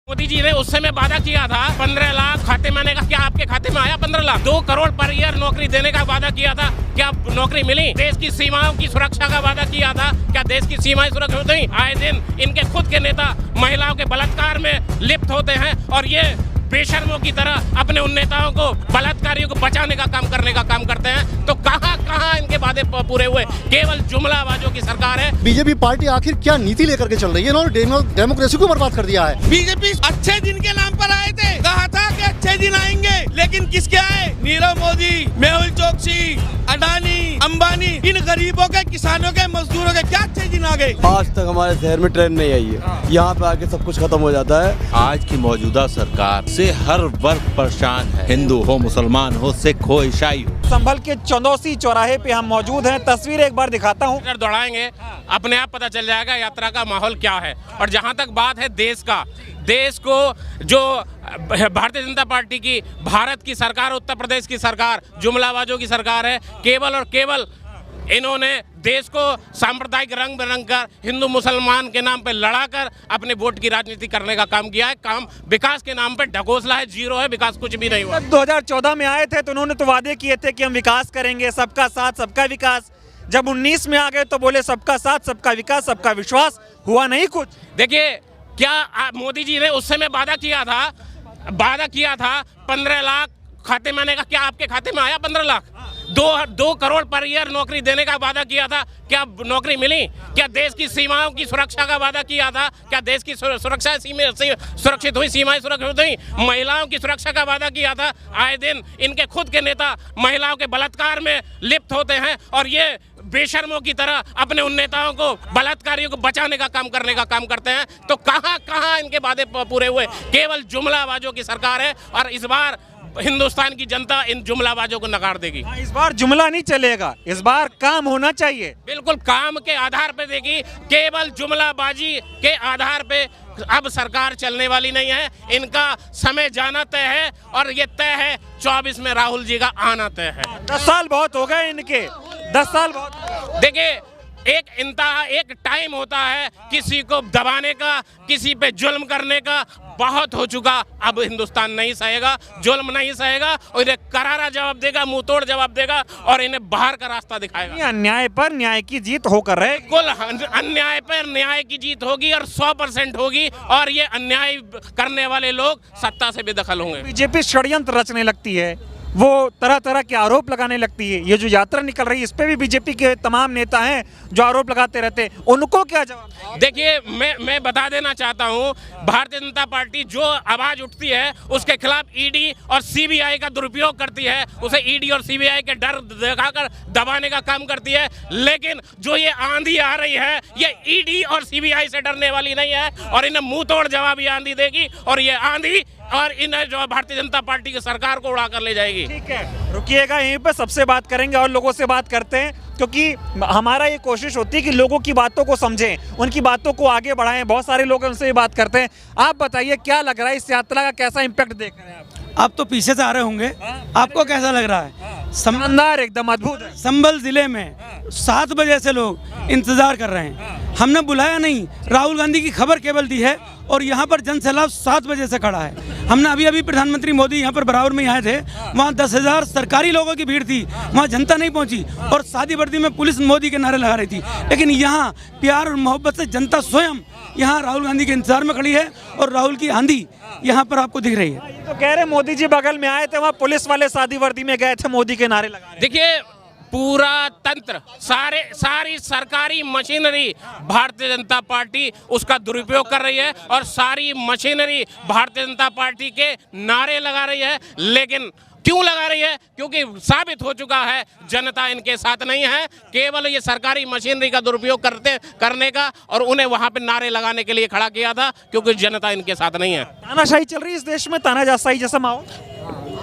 मोदी जी ने उस समय वादा किया था 15 लाख खाते में आने का, क्या आपके खाते में आया 15 लाख? 2 करोड़ पर ईयर नौकरी देने का वादा किया था, क्या नौकरी मिली? देश की सीमाओं की सुरक्षा का वादा किया था, क्या देश की सीमाएं सुरक्षित हुई? आए दिन इनके खुद के नेता महिलाओं के बलात्कार में लिप्त होते हैं और ये बेशर्मों की तरह अपने उन नेताओं को, बलात्कारियों को बचाने का काम करने का काम करते हैं। तो कहां इनके वादे पूरे हुए? केवल जुमलाबाजों की सरकार है। बीजेपी पार्टी आखिर क्या नीति लेकर के चल रही है? इन्होंने डेमोक्रेसी को बर्बाद कर दिया है। बीजेपी अच्छे दिन के नाम पर आए थे, कहा था कि अच्छे दिन आएंगे, लेकिन किसके आए? नीरव मोदी, मेहुल चोकसी, अडानी, अंबानी, इन गरीबों के, किसानों के, मजदूरों के क्या अच्छे दिन आ गए? आज तक हमारे शहर में ट्रेन नहीं आई है, यहाँ पे आके सब कुछ खत्म हो जाता है। आज की मौजूदा सरकार से हर वर्ग परेशान है, हिंदू हो, मुसलमान हो, सिख हो, ईसाई हो। संभल के चौदौसी चौराहे पे हम मौजूद हैं। तस्वीर एक बार दिखाता हूँ। दौड़ाएंगे, अपने आप पता चल जाएगा यात्रा का माहौल क्या है। और जहाँ तक बात है देश का, देश को जो भारतीय जनता पार्टी की, भारत की सरकार, उत्तर प्रदेश की सरकार जुमलाबाजों की सरकार है। केवल और केवल इन्होंने देश को सांप्रदायिक रंग बिरंग कर, हिंदू मुसलमान के नाम पे लड़ाकर अपने वोट की राजनीति करने का काम किया है। काम विकास के नाम पे ढकोसला है, जीरो है, विकास कुछ भी नहीं हुआ। 2014 में आए थे तो उन्होंने तो वादे किए थे कि हम विकास करेंगे, सबका साथ सबका विकास। जब 19 में आ गए तो बोले सबका साथ सबका विकास, सबका विश्वास। हुआ नहीं कुछ। देखिए, क्या मोदी जी ने उस समय वादा किया था 15 लाख खाते में आने का, क्या आपके खाते में आया 15 लाख? 2 करोड़ पर ईयर नौकरी देने का वादा किया था, क्या नौकरी मिली? क्या देश की सीमाओं की सुरक्षा का वादा किया था, क्या देश की सुरक्षा सुरक्षित हुई, सीमाएं सुरक्षित हुई? महिलाओं की सुरक्षा का वादा किया था। आए दिन इनके खुद के नेता महिलाओं के बलात्कार में लिप्त होते हैं और ये बेशर्मों की तरह अपने उन नेताओं को, बलात्कारियों को बचाने का काम करने का काम करते हैं। तो कहां इनके वादे पूरे हुए? केवल जुमलाबाजों की सरकार है और इस बार हिंदुस्तान की जनता इन जुमलाबाजों को नकार देगी। इस बार जुमला नहीं चलेगा, इस बार काम होना चाहिए। बिल्कुल काम के आधार पे देगी, केवल जुमलाबाजी के आधार पे अब सरकार चलने वाली नहीं है। इनका समय जाना तय है और ये तय है 24 में राहुल जी का आना तय है। 10 साल बहुत हो गए इनके, 10 साल बहुत। देखिए, एक टाइम होता है किसी को दबाने का, किसी पे जुल्म करने का। बहुत हो चुका, अब हिंदुस्तान नहीं सहेगा, जुल्म नहीं सहेगा और इन्हें करारा जवाब देगा, मुंह तोड़ जवाब देगा और इन्हें बाहर का रास्ता दिखाएगा। अन्याय पर न्याय की जीत होकर रहे। कुल अन्याय पर न्याय की जीत होगी और 100% होगी और ये अन्याय करने वाले लोग सत्ता से बेदखल होंगे। बीजेपी षड्यंत्र रचने लगती है, वो तरह तरह के आरोप लगाने लगती है। ये जो यात्रा निकल रही है, इस पे भी बीजेपी के तमाम नेता हैं जो आरोप लगाते रहते हैं। उनको क्या जवाब? देखिए, मैं बता देना चाहता हूं, भारतीय जनता पार्टी जो आवाज उठती है उसके खिलाफ ईडी और सीबीआई का दुरुपयोग करती है, उसे ईडी और सीबीआई के डर दिखाकर दबाने का काम करती है। लेकिन जो ये आंधी आ रही है, ये ईडी और सीबीआई से डरने वाली नहीं है और इन्हें मुंह तोड़ जवाब ये आंधी देगी और ये आंधी और इन्हें जो भारतीय जनता पार्टी की सरकार को उड़ा कर ले जाएगी। ठीक है, रुकिएगा, यहीं पे सबसे बात करेंगे और लोगों से बात करते हैं, क्योंकि हमारा ये कोशिश होती है कि लोगों की बातों को समझें, उनकी बातों को आगे बढ़ाएं। बहुत सारे लोग उनसे बात करते हैं। आप बताइए, क्या लग रहा है इस यात्रा का, कैसा इम्पैक्ट देख रहे हैं आप? आप तो पीछे से आ रहे होंगे, आपको कैसा लग रहा है? शानदार, एकदम अद्भुत है। संभल जिले में 7 बजे से लोग इंतजार कर रहे हैं। हमने बुलाया नहीं, राहुल गांधी की खबर केवल दी है और यहाँ पर जन सैलाब 7 बजे से खड़ा है। हमने अभी प्रधानमंत्री मोदी यहाँ पर बराबर में आए थे, वहाँ 10,000 सरकारी लोगों की भीड़ थी, वहाँ जनता नहीं पहुँची और शादी वर्दी में पुलिस मोदी के नारे लगा रही थी। लेकिन यहाँ प्यार और मोहब्बत से जनता स्वयं यहाँ राहुल गांधी के इंतजार में खड़ी है और राहुल की आंधी यहाँ पर आपको दिख रही है। तो कह रहे मोदी जी बगल में आए थे, वहाँ पुलिस वाले शादी वर्दी में गए थे, मोदी के नारे लगा रहे। देखिए, पूरा तंत्र, सारी सरकारी मशीनरी भारतीय जनता पार्टी उसका दुरुपयोग कर रही है और सारी मशीनरी भारतीय जनता पार्टी के नारे लगा रही है। लेकिन क्यों लगा रही है? क्योंकि साबित हो चुका है जनता इनके साथ नहीं है। केवल ये सरकारी मशीनरी का दुरुपयोग करने का और उन्हें वहां पे नारे लगाने के लिए खड़ा किया था, क्योंकि जनता इनके साथ नहीं है। तानाशाही चल रही है इस देश में, तानाशाही जैसा माहौल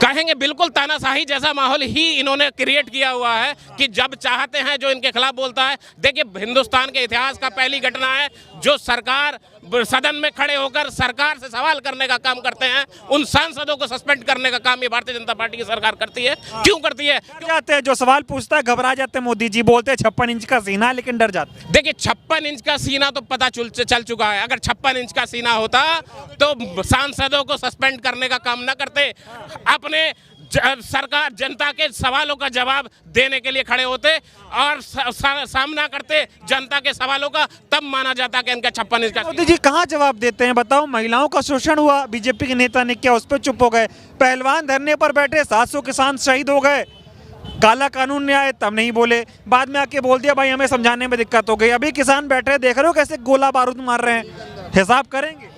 कहेंगे, बिल्कुल तानाशाही जैसा माहौल ही इन्होंने क्रिएट किया हुआ है कि जब चाहते हैं जो इनके खिलाफ बोलता है। देखिए, हिंदुस्तान के इतिहास का पहली घटना है, जो सरकार सदन में खड़े होकर सरकार से सवाल करने का काम करते हैं, उन सांसदों को सस्पेंड करने का काम ये भारतीय जनता पार्टी की सरकार करती है। क्यों करती है? जाते हैं जो सवाल पूछता है घबरा जाते हैं। मोदी जी बोलते हैं 56 इंच का सीना है, लेकिन डर जाते हैं। देखिए 56 इंच का सीना तो पता चल चुका है। अगर 56 इंच का सीना होता तो सांसदों को सस्पेंड करने का काम ना करते, अपने सरकार जनता के सवालों का जवाब देने के लिए खड़े होते और सामना करते जनता के सवालों का, तब माना जाता कि इनका 56 इंच का। मोदी जी कहाँ जवाब देते हैं? बताओ, महिलाओं का शोषण हुआ, बीजेपी के नेता ने किया, उस पर चुप हो गए। पहलवान धरने पर बैठे, 700 किसान शहीद हो गए, काला कानून नहीं आए, तब नहीं बोले। बाद में आके बोल दिया भाई हमें समझाने में दिक्कत हो गई। अभी किसान बैठे, देख रहे हो कैसे गोला बारूद मार रहे हैं। हिसाब करेंगे?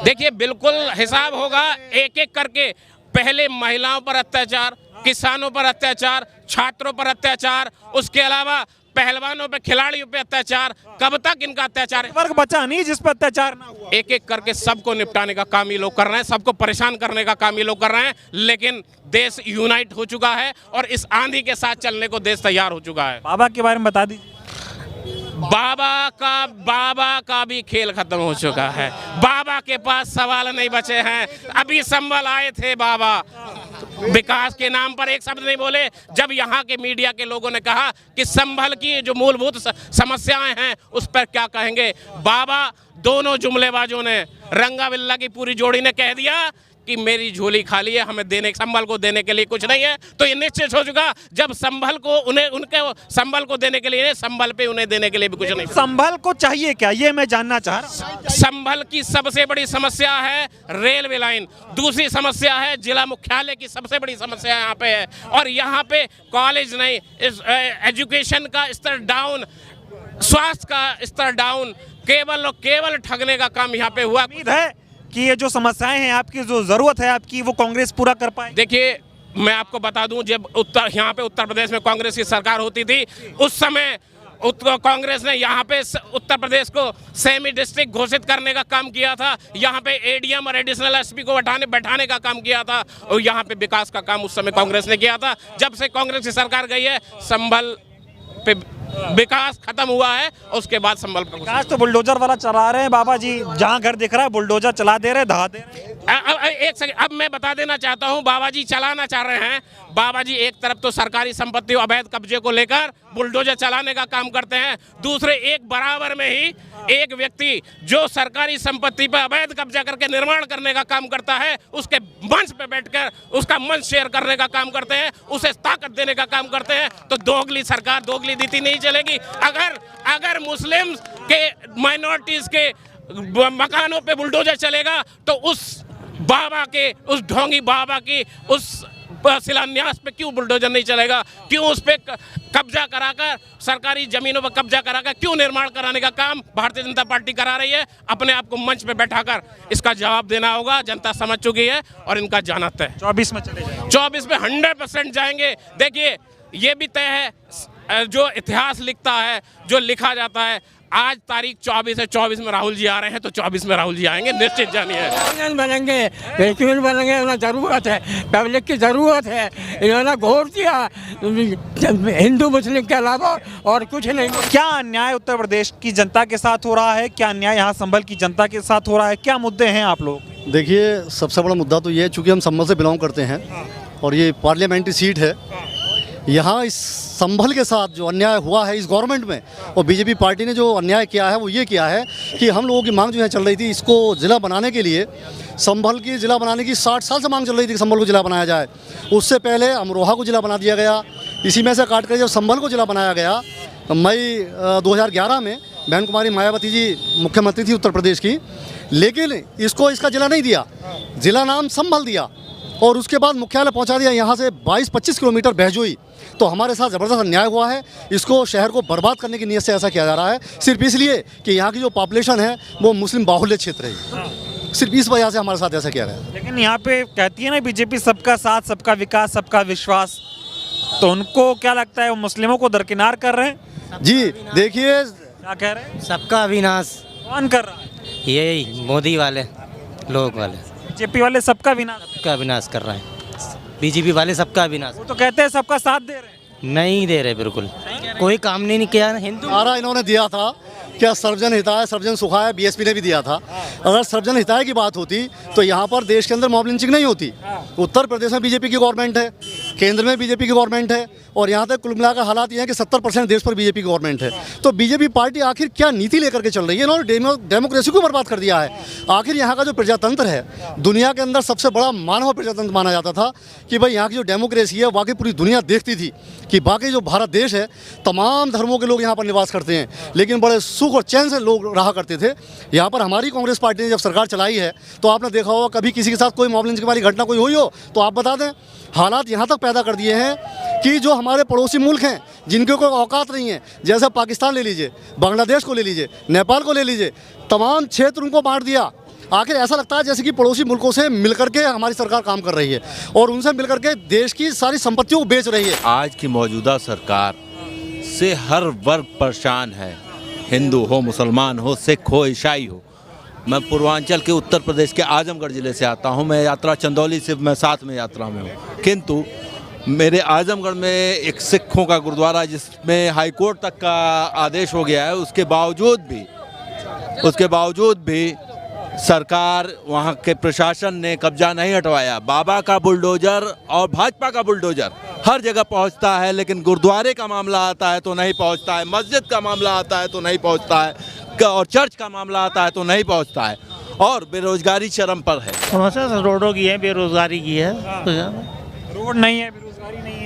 देखिए बिल्कुल हिसाब होगा, एक एक करके। पहले महिलाओं पर अत्याचार, किसानों पर अत्याचार, छात्रों पर अत्याचार, उसके अलावा पहलवानों पे, खिलाड़ियों पे अत्याचार। कब तक इनका अत्याचार? वर्ग बचा नहीं जिस पर अत्याचार ना हुआ। एक एक करके सबको निपटाने का काम ये लोग कर रहे हैं, सबको परेशान करने का काम ये लोग कर रहे हैं। लेकिन देश यूनाइट हो चुका है और इस आंधी के साथ चलने को देश तैयार हो चुका है। बाबा के बारे में बता दीजिए। बाबा का भी खेल खत्म हो चुका है। बाबा के पास सवाल नहीं बचे हैं। अभी संभल आए थे बाबा, विकास के नाम पर एक शब्द नहीं बोले। जब यहाँ के मीडिया के लोगों ने कहा कि संभल की जो मूलभूत समस्याएं हैं उस पर क्या कहेंगे, बाबा दोनों जुमलेबाजों ने, रंगा बिल्ला की पूरी जोड़ी ने कह दिया कि मेरी झोली खाली है, हमें संभल को देने के लिए कुछ नहीं है। तो ये निश्चित हो चुका, जब संभल को उनके संभल को देने के लिए, संभल पे उन्हें देने के लिए भी कुछ नहीं। संभल को चाहिए क्या, ये मैं जानना चाह रहा हूं। संभल की सबसे बड़ी समस्या है रेलवे लाइन, दूसरी समस्या है जिला मुख्यालय की सबसे बड़ी समस्या यहाँ पे है। और यहाँ पे कॉलेज नहीं, एजुकेशन का स्तर डाउन, स्वास्थ्य का स्तर डाउन, केवल और केवल ठगने का काम यहाँ पे हुआ। उम्मीद है कि ये जो समस्याएं हैं आपकी, जो जरूरत है आपकी, वो कांग्रेस पूरा कर पाए। देखिए मैं आपको बता दूं, जब यहाँ पे उत्तर प्रदेश में कांग्रेस की सरकार होती थी, उस समय कांग्रेस ने यहाँ पे उत्तर प्रदेश को सेमी डिस्ट्रिक्ट घोषित करने का काम किया था। यहाँ पे एडीएम और एडिशनल एसपी को बैठाने का काम किया था और यहाँ पे विकास का काम उस समय कांग्रेस ने किया था। जब से कांग्रेस की सरकार गई है, संभल पे विकास खत्म हुआ है और उसके बाद संभल पर विकास तो बुलडोजर वाला चला रहे हैं बाबा जी। जहां घर दिख रहा है बुलडोजर चला दे रहे, दहा दे रहे। एक सेकंड, अब मैं बता देना चाहता हूं, बाबा जी चलाना चाह रहे हैं। बाबा जी एक तरफ तो सरकारी संपत्ति अवैध कब्जे को लेकर बुलडोजर चलाने का काम करते हैं, दूसरे एक बराबर में ही एक व्यक्ति जो सरकारी संपत्ति पर अवैध कब्जा करके निर्माण करने का काम करता है, उसके मंच पे बैठकर उसका मंच शेयर करने का काम करते हैं, उसे ताकत देने का काम करते हैं। तो दोगली सरकार, दोगली नीति नहीं चलेगी। अगर मुस्लिम के, माइनॉरिटीज के मकानों पे बुलडोजर चलेगा तो उस बाबा के, उस ढोंगी बाबा की उस शिलान्यास पे क्यों बुलडोजर नहीं चलेगा? क्यों उस पे कब्जा कराकर, सरकारी जमीनों पर कब्जा कराकर क्यों निर्माण कराने का काम भारतीय जनता पार्टी करा रही है? अपने आप को मंच पे बैठाकर इसका जवाब देना होगा। जनता समझ चुकी है और इनका जाना तय। 24 में चले जाएंगे। 24 में 100% जाएंगे। देखिए ये भी तय है, जो इतिहास लिखता है, जो लिखा जाता है, आज तारीख 24 है, 24 में राहुल जी आ रहे हैं तो 24 में राहुल जी आएंगे, निश्चित जानिए। बनेंगे, वकील बनेंगे, उन्हें जरूरत है, पब्लिक की जरूरत है। इन्होंने घोर दिया हिंदू मुस्लिम के अलावा और कुछ नहीं। क्या अन्याय उत्तर प्रदेश की जनता के साथ हो रहा है? क्या अन्याय यहाँ संभल की जनता के साथ हो रहा है? क्या मुद्दे हैं आप लोग? देखिए सबसे बड़ा मुद्दा तो ये है, चूँकि हम संभल से बिलोंग करते हैं और ये पार्लियामेंट्री सीट है, यहाँ इस संभल के साथ जो अन्याय हुआ है इस गवर्नमेंट में, और बीजेपी पार्टी ने जो अन्याय किया है वो ये किया है कि हम लोगों की मांग जो है चल रही थी, इसको ज़िला बनाने के लिए, संभल की ज़िला बनाने की 60 साल से मांग चल रही थी कि संभल को ज़िला बनाया जाए। उससे पहले अमरोहा को ज़िला बना दिया गया। इसी में से काट कर जब संभल को ज़िला बनाया गया मई 2011 में, बहन कुमारी मायावती जी मुख्यमंत्री थी उत्तर प्रदेश की, लेकिन इसको इसका ज़िला नहीं दिया, ज़िला नाम संभल दिया और उसके बाद मुख्यालय पहुंचा दिया यहाँ से 22-25 किलोमीटर बहजोई। तो हमारे साथ ज़बरदस्त अन्याय हुआ है। इसको शहर को बर्बाद करने की नीयत से ऐसा किया जा रहा है, सिर्फ इसलिए कि यहाँ की जो पॉपुलेशन है वो मुस्लिम बाहुल्य क्षेत्र है। सिर्फ इस वजह से हमारे साथ ऐसा किया गया है। लेकिन यहाँ पे कहती है ना बीजेपी, सबका साथ, सबका विकास, सबका विश्वास, तो उनको क्या लगता है वो मुस्लिमों को दरकिनार कर रहे हैं? जी देखिए, क्या कह रहे हैं? सबका विनाश कौन कर रहा है? यही मोदी वाले लोग वाले, बीजेपी वाले सबका विनाश, सबका विनाश कर रहे हैं। बीजेपी वाले सबका विनाश, वो तो कहते हैं सबका साथ दे रहे हैं। नहीं दे रहे, बिल्कुल कोई काम नहीं किया। हिंदू नारा इन्होंने दिया था क्या सर्वजन हिताय सर्वजन सुखाय बीएसपी ने भी दिया था। अगर सर्वजन हिताय की बात होती तो यहाँ पर देश के अंदर मॉब लिंचिंग नहीं होती। उत्तर प्रदेश में बीजेपी की गवर्नमेंट है, केंद्र में बीजेपी की गवर्नमेंट है, और यहाँ तक कुल मिलाकर हालात ये हैं कि 70% देश पर बीजेपी की गवर्नमेंट है। तो बीजेपी पार्टी आखिर क्या नीति लेकर के चल रही है? इन्होंने डेमोक्रेसी को बर्बाद कर दिया है। आखिर यहाँ का जो प्रजातंत्र है, दुनिया के अंदर सबसे बड़ा मानव प्रजातंत्र माना जाता था कि भाई यहाँ की जो डेमोक्रेसी है वाकई पूरी दुनिया देखती थी कि बाकी जो भारत देश है तमाम धर्मों के लोग यहाँ पर निवास करते हैं, लेकिन बड़े सुख और चैन से लोग रहा करते थे। यहाँ पर हमारी कांग्रेस पार्टी ने जब सरकार चलाई है तो आपने देखा होगा कभी किसी के साथ कोई मॉब लिंचिंग वाली घटना कोई हुई हो तो आप बता दें। हालात यहाँ तक पैदा कर दिए हैं कि जो हमारे पड़ोसी मुल्क हैं जिनके कोई औकात नहीं है, जैसे पाकिस्तान ले लीजिए, बांग्लादेश को ले लीजिए, नेपाल को ले लीजिए, तमाम क्षेत्र उनको बांट दिया। आखिर ऐसा लगता है जैसे कि पड़ोसी मुल्कों से मिलकर के हमारी सरकार काम कर रही है और उनसे मिलकर के देश की सारी संपत्तियों को बेच रही है। आज की मौजूदा सरकार से हर वर्ग परेशान है, हिंदू हो, मुसलमान हो, सिख हो, ईसाई हो। मैं पूर्वांचल के उत्तर प्रदेश के आजमगढ़ ज़िले से आता हूं। मैं यात्रा चंदौली से मैं साथ में यात्रा में हूं, किंतु मेरे आजमगढ़ में एक सिखों का गुरुद्वारा जिसमें हाई कोर्ट तक का आदेश हो गया है, उसके बावजूद भी सरकार, वहाँ के प्रशासन ने कब्जा नहीं हटवाया। बाबा का बुलडोजर और भाजपा का बुलडोजर हर जगह पहुँचता है, लेकिन गुरुद्वारे का मामला आता है तो नहीं पहुँचता है, मस्जिद का मामला आता है तो नहीं पहुँचता है, और चर्च का मामला आता है तो नहीं पहुँचता है, और बेरोजगारी चरम पर है। समस्या रोडों की है, बेरोजगारी की है। रोड नहीं है, बेरोजगारी नहीं है,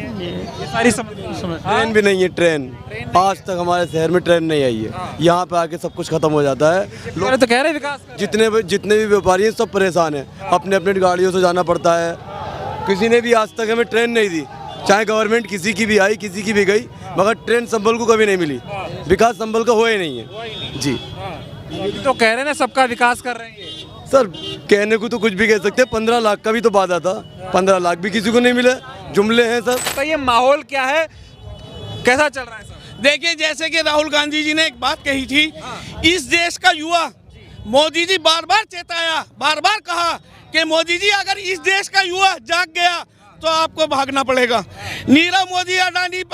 ये सारी समस्या। ट्रेन भी नहीं है। ट्रेन आज तक हमारे शहर में ट्रेन नहीं आई है। यहाँ पे आके सब कुछ खत्म हो जाता है। लोग तो कह रहे विकास, जितने भी व्यापारी हैं सब परेशान हैं, अपने अपने गाड़ियों से जाना पड़ता है। किसी ने भी आज तक हमें ट्रेन नहीं दी, चाहे गवर्नमेंट किसी की भी आई, किसी की भी गई, मगर ट्रेन संभल को कभी नहीं मिली। विकास संभल का हुआ ही नहीं है जी। तो कह रहे हैं ना सबका विकास कर रहे हैं सर, कहने को तो कुछ भी कह सकते हैं। 15 लाख का भी तो वादा था, 15 लाख भी किसी को नहीं मिले, जुमले हैं सर। तो ये माहौल क्या है, कैसा चल रहा है सर? देखिए, जैसे कि राहुल गांधी जी ने एक बात कही थी, इस देश का युवा, मोदी जी बार बार चेताया, बार बार कहा कि मोदी जी अगर इस देश का युवा जाग गया तो आपको भागना पड़ेगा। नीरव मोदी, अडानी,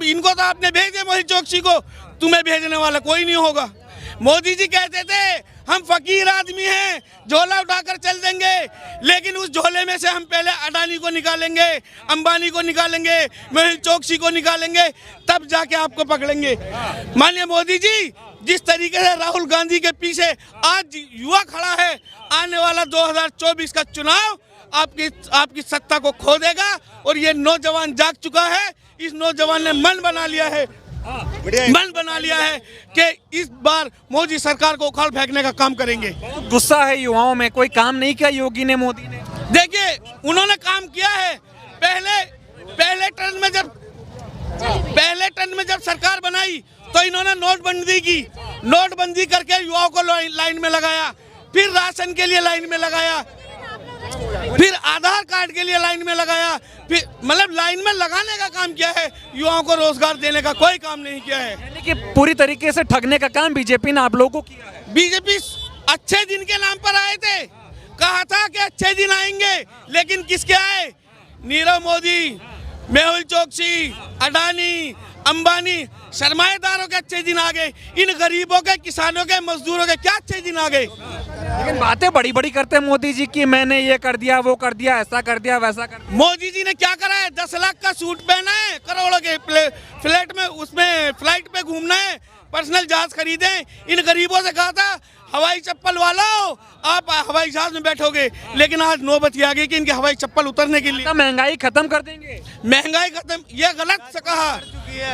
इनको तो आपने भेज दिया, मेहुल चोकसी को, तुम्हें भेजने वाला कोई नहीं होगा। मोदी जी कहते थे हम फकीर आदमी हैं, झोला उठाकर चल देंगे, लेकिन उस झोले में से हम पहले अडानी को निकालेंगे, अंबानी को निकालेंगे, मेहुल चोकसी को निकालेंगे, तब जाके आपको पकड़ेंगे। माननीय मोदी जी, जिस तरीके से राहुल गांधी के पीछे आज युवा खड़ा है, आने वाला 2024 का चुनाव आपकी सत्ता को खो देगा। और ये नौजवान जाग चुका है, इस नौजवान ने मन बना लिया है कि इस बार मोदी सरकार को उखाड़ फेंकने का काम करेंगे। गुस्सा है युवाओं में, कोई काम नहीं किया योगी ने, मोदी ने। देखिए, उन्होंने काम किया है। पहले टर्म में जब सरकार बनाई तो इन्होंने नोटबंदी की, नोटबंदी करके युवाओं को लाइन में लगाया, फिर राशन के लिए लाइन में लगाया, फिर आधार कार्ड के लिए लाइन में लगाया, फिर मतलब लाइन में लगाने का काम किया है, युवाओं को रोजगार देने का कोई काम नहीं किया है। यानी कि पूरी तरीके से ठगने का काम बीजेपी ने आप लोगों को किया है। बीजेपी अच्छे दिन के नाम पर आए थे, कहा था कि अच्छे दिन आएंगे, लेकिन किसके आए? नीरव मोदी, मेहुल चोकसी, अडानी, अंबानी, सरमाएदारों के अच्छे दिन आ गए। इन गरीबों के, किसानों के, मजदूरों के क्या अच्छे दिन आ गए? लेकिन बातें बड़ी बड़ी करते हैं मोदी जी की, मैंने ये कर दिया, वो कर दिया, ऐसा कर दिया, वैसा कर दिया। मोदी जी ने क्या करा है? 10 लाख का सूट पहना है, करोड़ों के फ्लैट में, उसमें फ्लाइट पे घूमना है, पर्सनल जहाज खरीदे। इन गरीबों से कहा था हवाई चप्पल वालों, आप हवाई जहाज में बैठोगे, लेकिन आज नौबत आ गई कि इनके हवाई चप्पल उतरने के लिए महंगाई खत्म कर देंगे। महंगाई खत्म, ये गलत से कहा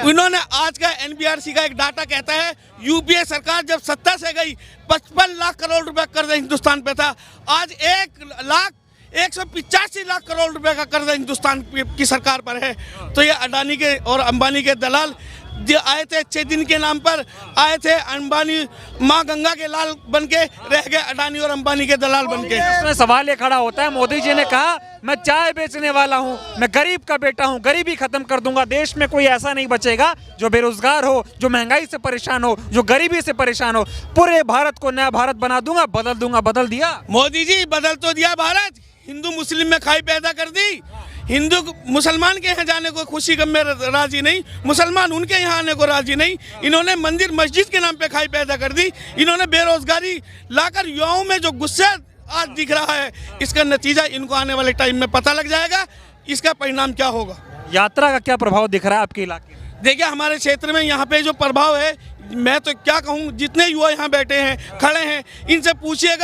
उन्होंने। आज का एनबीआरसी का एक डाटा कहता है, यूपीए सरकार जब सत्ता से गई 55 लाख करोड़ रुपए कर्ज हिंदुस्तान पे था, आज 1,185 लाख करोड़ रुपए का कर्ज हिंदुस्तान की सरकार पर है। तो ये अडानी के और अंबानी के दलाल जो आए थे अच्छे दिन के नाम पर आए थे, अंबानी माँ गंगा के लाल बनके रह गए, अडानी और अंबानी के दलाल बनके। इसमें सवाल ये खड़ा होता है, मोदी जी ने कहा मैं चाय बेचने वाला हूँ, मैं गरीब का बेटा हूँ, गरीबी खत्म कर दूंगा, देश में कोई ऐसा नहीं बचेगा जो बेरोजगार हो, जो महंगाई से परेशान हो, जो गरीबी से परेशान हो, पूरे भारत को नया भारत बना दूंगा, बदल दूंगा। बदल दिया मोदी जी, बदल तो दिया भारत, हिंदू मुस्लिम में खाई पैदा कर दी। हिंदू मुसलमान के यहाँ जाने को खुशी गम में राजी नहीं, मुसलमान उनके यहाँ आने को राजी नहीं। इन्होंने मंदिर मस्जिद के नाम पे खाई पैदा कर दी। इन्होंने बेरोजगारी लाकर युवाओं में जो गुस्सा आज दिख रहा है, इसका नतीजा इनको आने वाले टाइम में पता लग जाएगा। इसका परिणाम क्या होगा? यात्रा का क्या प्रभाव दिख रहा है आपके इलाके में? देखिए हमारे क्षेत्र में यहाँ पे जो प्रभाव है, मैं तो क्या कहूँ, जितने युवा यहाँ बैठे हैं, खड़े हैं, इनसे पूछिएगा।